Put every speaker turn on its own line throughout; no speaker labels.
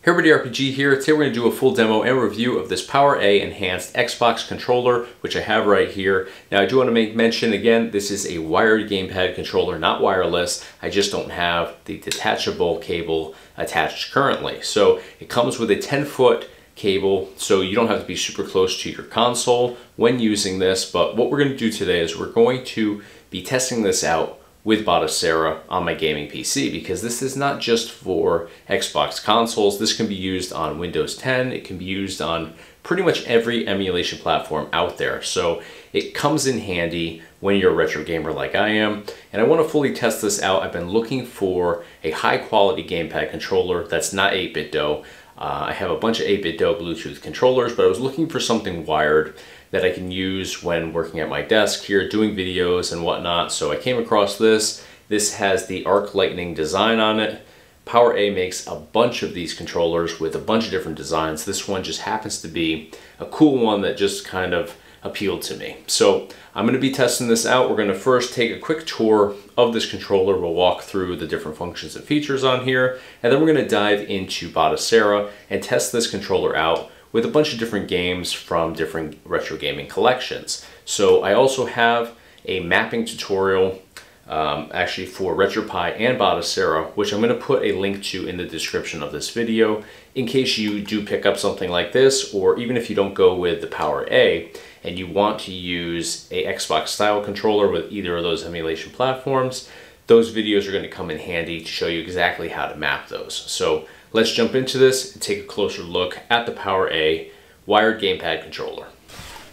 Everybody RPG here. Today we're going to do a full demo and review of this PowerA enhanced Xbox controller, which I have right here. Now I do want to make mention again, this is a wired gamepad controller, not wireless. I just don't have the detachable cable attached currently. So it comes with a 10-foot cable, so you don't have to be super close to your console when using this. But what we're going to do today is we're going to be testing this out with Batocera on my gaming PC, because this is not just for Xbox consoles. This can be used on Windows 10. It can be used on pretty much every emulation platform out there. So it comes in handy when you're a retro gamer like I am. And I want to fully test this out. I've been looking for a high quality gamepad controller that's not 8-bit dough. I have a bunch of 8-bit dough Bluetooth controllers, but I was looking for something wired that I can use when working at my desk here, doing videos and whatnot. So I came across this. This has the arc lightning design on it. PowerA makes a bunch of these controllers with a bunch of different designs. This one just happens to be a cool one that just kind of appealed to me. So I'm going to be testing this out. We're going to first take a quick tour of this controller. We'll walk through the different functions and features on here, and then we're going to dive into Batocera and test this controller out with a bunch of different games from different retro gaming collections. So I also have a mapping tutorial actually for RetroPie and Batocera, which I'm going to put a link to in the description of this video in case you do pick up something like this, or even if you don't go with the PowerA and you want to use a Xbox style controller with either of those emulation platforms. Those videos are going to come in handy to show you exactly how to map those. So let's jump into this and take a closer look at the PowerA wired gamepad controller.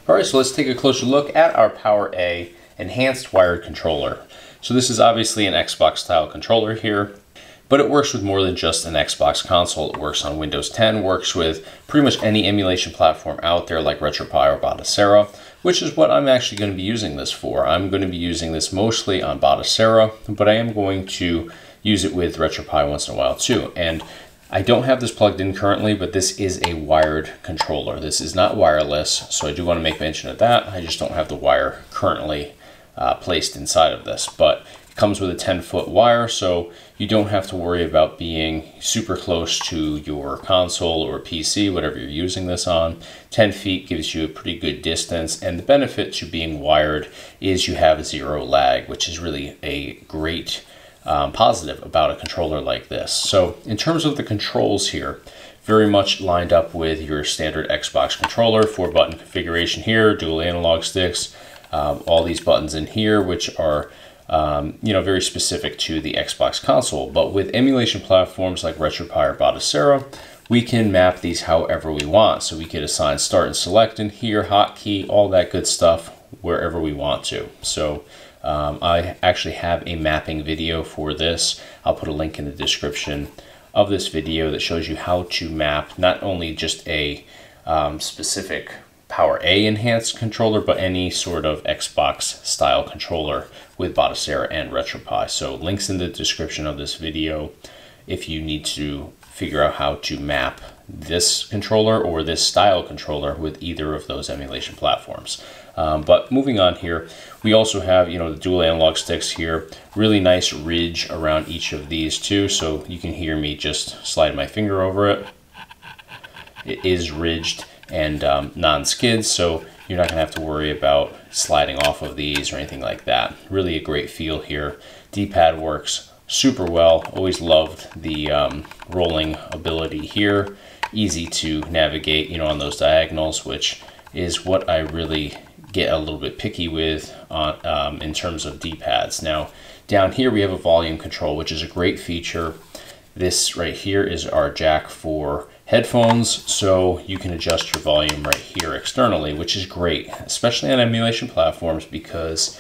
All right, so let's take a closer look at our PowerA enhanced wired controller. So this is obviously an Xbox style controller here, but it works with more than just an Xbox console. It works on Windows 10, works with pretty much any emulation platform out there like RetroPie or Batocera, which is what I'm actually going to be using this for. I'm going to be using this mostly on Batocera, but I am going to use it with RetroPie once in a while too. And I don't have this plugged in currently, but this is a wired controller. This is not wireless, so I do want to make mention of that. I just don't have the wire currently placed inside of this, but it comes with a 10-foot wire, so you don't have to worry about being super close to your console or PC, whatever you're using this on. 10 feet gives you a pretty good distance, and the benefit to being wired is you have zero lag, which is really a great positive about a controller like this. So in terms of the controls here, very much lined up with your standard Xbox controller. 4-button configuration here, dual analog sticks, all these buttons in here, which are very specific to the Xbox console. But with emulation platforms like RetroPie or Batocera, we can map these however we want. So we could assign start and select in here, hotkey, all that good stuff wherever we want to. So I actually have a mapping video for this. I'll put a link in the description of this video that shows you how to map not only just a specific PowerA enhanced controller, but any sort of Xbox style controller with Batocera and RetroPie. So links in the description of this video if you need to figure out how to map this controller or this style controller with either of those emulation platforms. But moving on here, we also have the dual analog sticks here. Really nice ridge around each of these too, so you can hear me just slide my finger over it. It is ridged and non-skid, so you're not going to have to worry about sliding off of these or anything like that. Really a great feel here. D-pad works super well. Always loved the rolling ability here. Easy to navigate, on those diagonals, which is what I really get a little bit picky with in terms of D-pads. Now, down here we have a volume control, which is a great feature. This right here is our jack for headphones, so you can adjust your volume right here externally, which is great, especially on emulation platforms, because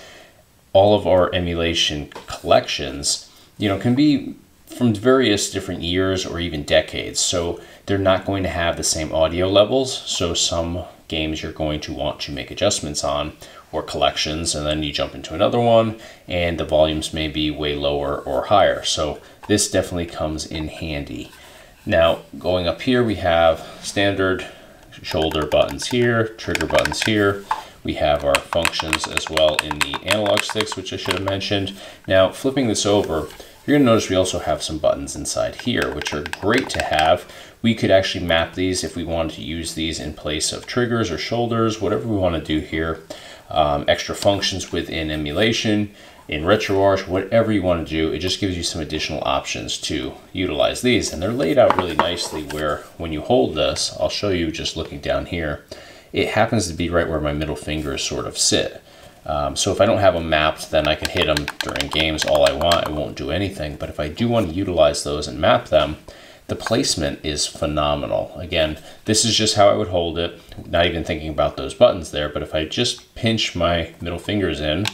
all of our emulation collections, can be from various different years or even decades, so they're not going to have the same audio levels. So some games you're going to want to make adjustments on, or collections, and then you jump into another one and the volumes may be way lower or higher. So this definitely comes in handy. Now, going up here, we have standard shoulder buttons here, trigger buttons here. We have our functions as well in the analog sticks, which I should have mentioned. Now, flipping this over,
You're going to notice we also have some buttons inside here, which are great to have. We could actually map these if we wanted to use these in place of triggers or shoulders, whatever we want to do here. Extra functions within Emulation, in RetroArch, whatever you want to do. It just gives you some additional options to utilize these. And they're laid out really nicely where when you hold this, I'll show you just looking down here, it happens to be right where my middle fingers sort of sit. So if I don't have them mapped, then I can hit them during games all I want. It won't do anything. But if I do want to utilize those and map them, the placement is phenomenal. Again, this is just how I would hold it, not even thinking about those buttons there. But if I just pinch my middle fingers in,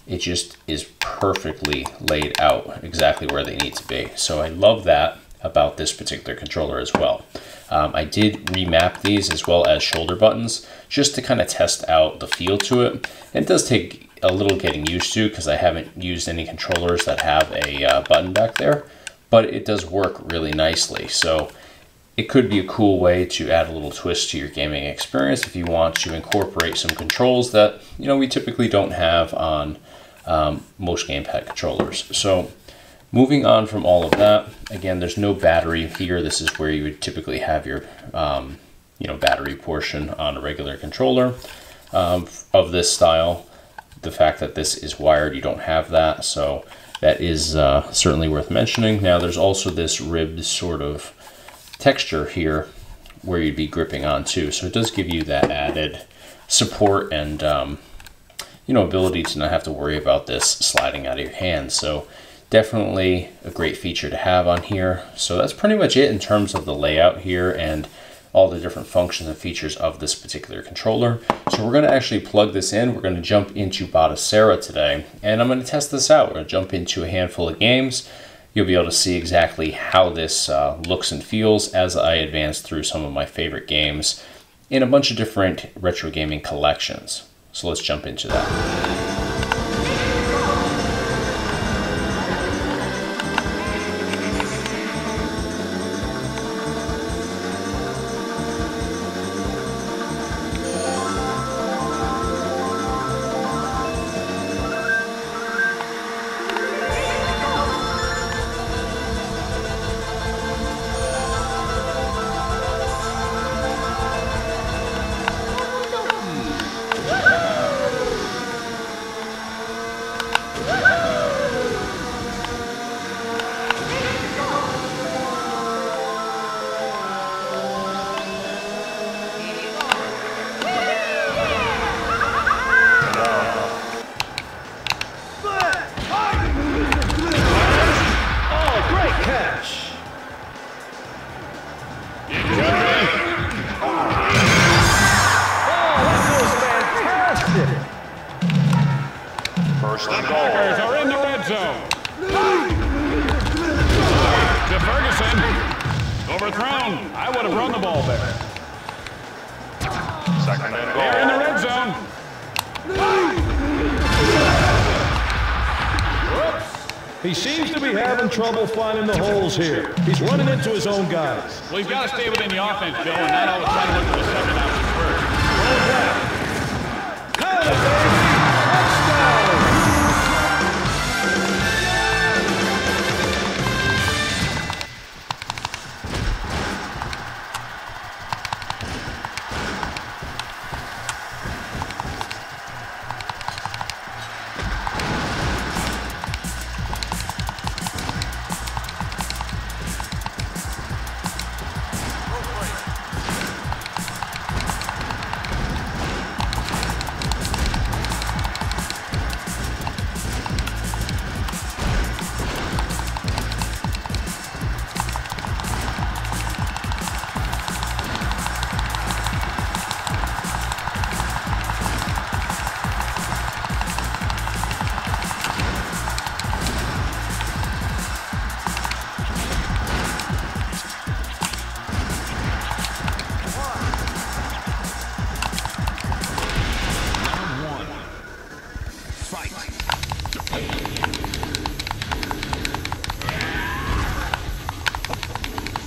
it just is perfectly laid out exactly where they need to be. So I love that about this particular controller as well. I did remap these as well as shoulder buttons just to kind of test out the feel to it. And it does take a little getting used to because I haven't used any controllers that have a button back there, but it does work really nicely. So it could be a cool way to add a little twist to your gaming experience if you want to incorporate some controls that, you know, we typically don't have on most gamepad controllers. So moving on from all of that, again, there's no battery here. This is where you would typically have your battery portion on a regular controller of this style. The fact that this is wired, you don't have that, so that is certainly worth mentioning. Now there's also this ribbed sort of texture here where you'd be gripping on too, so it does give you that added support and ability to not have to worry about this sliding out of your hand. So definitely a great feature to have on here. So that's pretty much it in terms of the layout here and all the different functions and features of this particular controller. So we're going to actually plug this in. We're going to jump into Batocera today, and I'm going to test this out. We're going to jump into a handful of games. You'll be able to see exactly how this looks and feels as I advance through some of my favorite games in a bunch of different retro gaming collections. So let's jump into that.
First and goal. Packers are in the red zone. To Ferguson. Overthrown. I would have run the ball there. Second and goal. They're in the red zone. Whoops.
He seems to be having trouble finding the holes here. He's running into his own guys.
Well, he's got to stay within the offense, Joe, and not always try to look for the second option first. Roll back.
Count it, baby.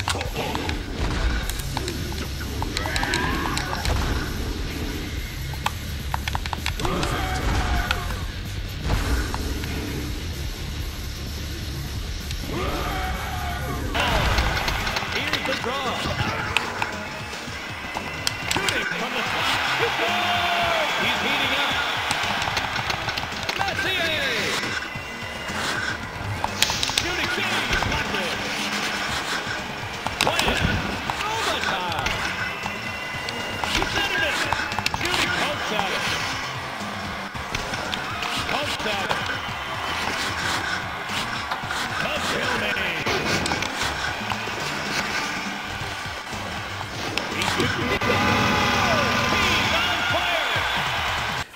Touchdown.
draw. Shooting from the slot. He scores! He's heating up. Messier! Shooting change. Blocked it. Wyatt. Overtime. He centered it. Shooting pokes at it. Pokes at it.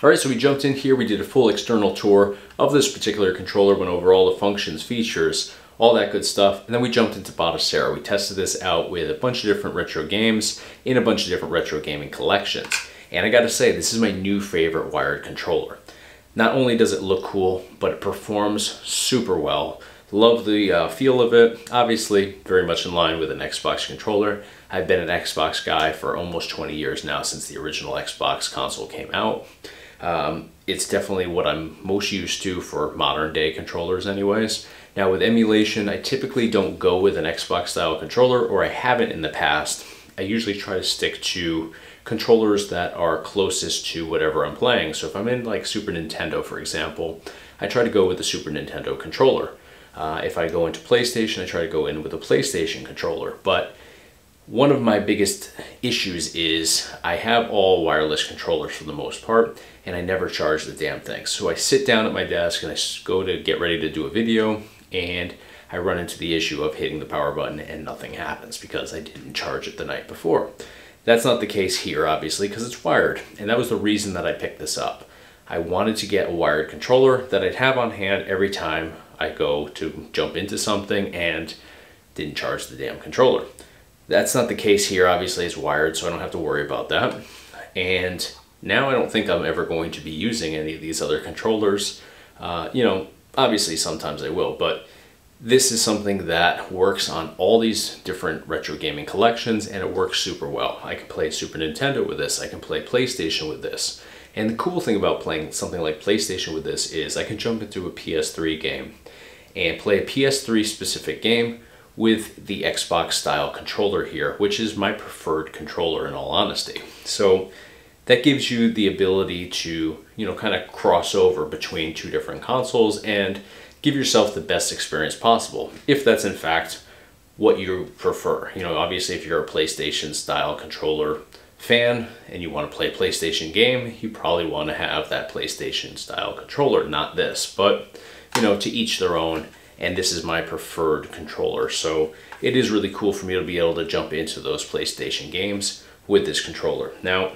Alright, so we jumped in here, we did a full external tour of this particular controller, went over all the functions, features, all that good stuff, and then we jumped into Batocera. We tested this out with a bunch of different retro games in a bunch of different retro gaming collections. And I gotta say, this is my new favorite wired controller. Not only does it look cool, but it performs super well. Love the feel of it. Obviously, very much in line with an Xbox controller. I've been an Xbox guy for almost 20 years now, since the original Xbox console came out. It's definitely what I'm most used to for modern day controllers anyways. Now with emulation, I typically don't go with an Xbox style controller, or I haven't in the past. I usually try to stick to controllers that are closest to whatever I'm playing. So if I'm in like Super Nintendo, for example, I try to go with the Super Nintendo controller. If I go into PlayStation, I try to go in with a PlayStation controller. But one of my biggest issues is I have all wireless controllers for the most part, and I never charge the damn thing. So I sit down at my desk and I go to get ready to do a video, and I run into the issue of hitting the power button and nothing happens because I didn't charge it the night before. That's not the case here, obviously, because it's wired, and that was the reason that I picked this up. I wanted to get a wired controller that I'd have on hand every time I go to jump into something and didn't charge the damn controller. That's not the case here. Obviously it's wired, so I don't have to worry about that. And now I don't think I'm ever going to be using any of these other controllers. You know, obviously sometimes I will, but this is something that works on all these different retro gaming collections, and it works super well. I can play Super Nintendo with this, I can play PlayStation with this. And the cool thing about playing something like PlayStation with this is I can jump into a PS3 game and play a PS3 specific game with the Xbox style controller here, which is my preferred controller in all honesty. So that gives you the ability to, you know, kind of cross over between two different consoles and give yourself the best experience possible, if that's in fact what you prefer. You know, obviously if you're a PlayStation style controller fan and you want to play a PlayStation game, you probably want to have that PlayStation style controller, not this. But, you know, to each their own. And this is my preferred controller, so it is really cool for me to be able to jump into those PlayStation games with this controller. Now,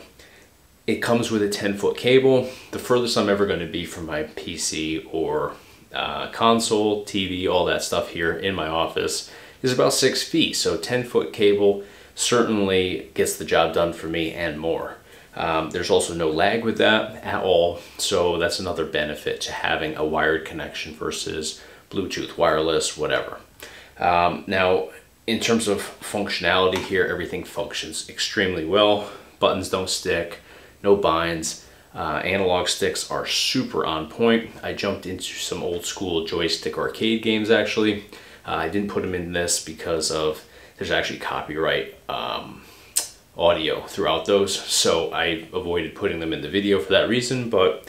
it comes with a 10-foot cable. The furthest I'm ever going to be from my PC or console, TV, all that stuff here in my office is about 6 feet, so 10-foot cable certainly gets the job done for me and more. There's also no lag with that at all, so that's another benefit to having a wired connection versus Bluetooth, wireless, whatever. Now, in terms of functionality here, everything functions extremely well. Buttons don't stick, no binds. Analog sticks are super on point. I jumped into some old school joystick arcade games actually. I didn't put them in this because of there's actually copyright audio throughout those, so I avoided putting them in the video for that reason, but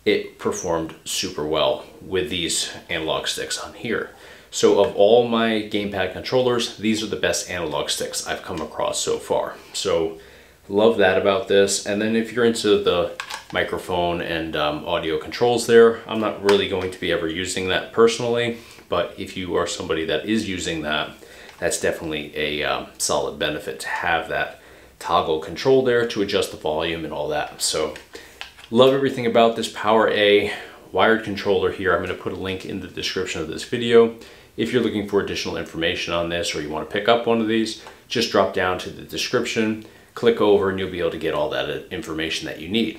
it performed super well with these analog sticks on here. So of all my gamepad controllers, these are the best analog sticks I've come across so far. So love that about this. And then if you're into the microphone and audio controls there, I'm not really going to be ever using that personally, but if you are somebody that is using that, that's definitely a solid benefit to have that toggle control there to adjust the volume and all that. So love everything about this PowerA wired controller here. I'm going to put a link in the description of this video. If you're looking for additional information on this or you want to pick up one of these, just drop down to the description, click over, and you'll be able to get all that information that you need.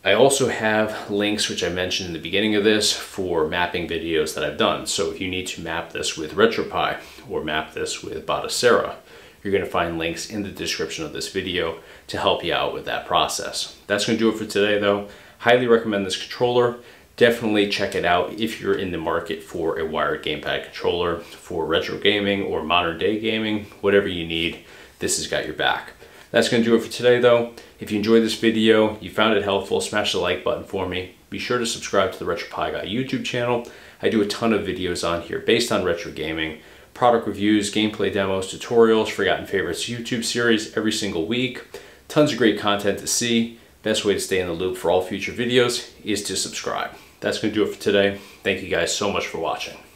I also have links, which I mentioned in the beginning of this, for mapping videos that I've done. So if you need to map this with RetroPie or map this with Batocera, you're going to find links in the description of this video to help you out with that process. That's going to do it for today though. Highly recommend this controller. definitely check it out if you're in the market for a wired gamepad controller for retro gaming or modern day gaming. Whatever you need, this has got your back. That's going to do it for today though. If you enjoyed this video, you found it helpful, smash the like button for me. Be sure to subscribe to the RetroPie Guy YouTube channel. I do a ton of videos on here based on retro gaming, product reviews, gameplay demos, tutorials, Forgotten Favorites YouTube series every single week. Tons of great content to see. Best way to stay in the loop for all future videos is to subscribe. That's going to do it for today. Thank you guys so much for watching.